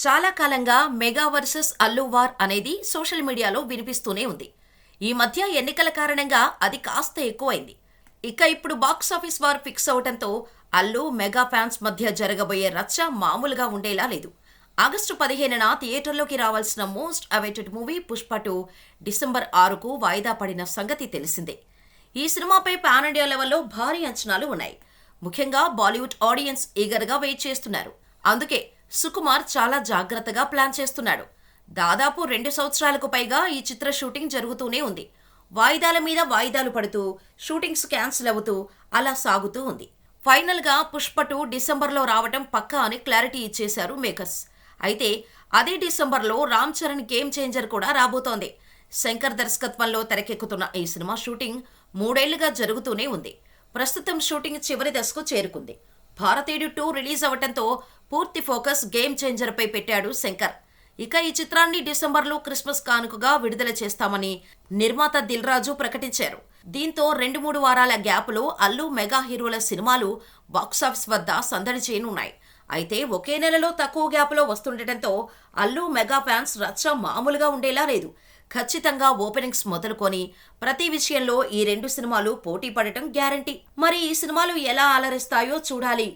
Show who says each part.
Speaker 1: చాలా కాలంగా mega versus Allu war అనేది సోషల్ మీడియాలో వినిపిస్తూనే ఉంది. ఈ మధ్య ఎన్నికల కారణంగా అది కాస్త ఎక్కువైంది. ఇక ఇప్పుడు బాక్సాఫీస్ వార్ ఫిక్స్ అవటంతో అల్లు మెగా ఫ్యాన్స్ మధ్య జరగబోయే రచ్చ మామూలుగా ఉండేలా లేదు. ఆగస్టు 15న థియేటర్లోకి రావాల్సిన most awaited movie Pushpa 2 December 6కు వాయిదా పడిన సంగతి తెలిసిందే. ఈ సినిమాపై పాన్ ఇండియా లెవెల్లో భారీ అంచనాలు ఉన్నాయి. ముఖ్యంగా బాలీవుడ్ ఆడియన్స్ ఈగర్గా వెయిట్ చేస్తున్నారు. అందుకే సుకుమార్ చాలా జాగ్రత్తగా ప్లాన్ చేస్తున్నాడు. దాదాపు 2 సంవత్సరాలకు పైగా ఈ చిత్ర షూటింగ్ జరుగుతూనే ఉంది. వాయిదాల మీద వాయిదాలు పడుతూ షూటింగ్స్ క్యాన్సిల్ అవుతూ అలా సాగుతూ ఉంది. ఫైనల్గా పుష్ప 2 డిసెంబర్లో రావటం పక్కా అని క్లారిటీ ఇచ్చేశారు మేకర్స్. అయితే అదే డిసెంబర్లో రామ్ చరణ్ గేమ్ చేంజర్ కూడా రాబోతోంది. శంకర్ దర్శకత్వంలో తెరకెక్కుతున్న ఈ సినిమా షూటింగ్ 3 ఏళ్లుగా జరుగుతూనే ఉంది. ప్రస్తుతం షూటింగ్ చివరి దశకు చేరుకుంది. భారతీయుడు 2 రిలీజ్ అవటంతో పూర్తి ఫోకస్ గేమ్ చేంజర్ పై పెట్టాడు శంకర్. ఇక ఈ చిత్రాన్ని డిసెంబర్లో క్రిస్మస్ కానుకగా విడుదల చేస్తామని నిర్మాత దిల్ రాజు ప్రకటించారు. దీంతో 2-3 వారాల గ్యాప్లో అల్లు మెగా హీరోల సినిమాలు బాక్సాఫీస్ వద్ద సందడి చేయనున్నాయి. అయితే ఒకే నెలలో తక్కువ గ్యాప్లో వస్తుండటంతో అల్లు మెగా ఫ్యాన్స్ రచ్చ మామూలుగా ఉండేలా లేదు. ఖచ్చితంగా ఓపెనింగ్స్ మొదలుకొని ప్రతి విషయంలో ఈ 2 సినిమాలు పోటీ పడటం గ్యారంటీ. మరి ఈ సినిమాలు ఎలా అలరిస్తాయో చూడాలి.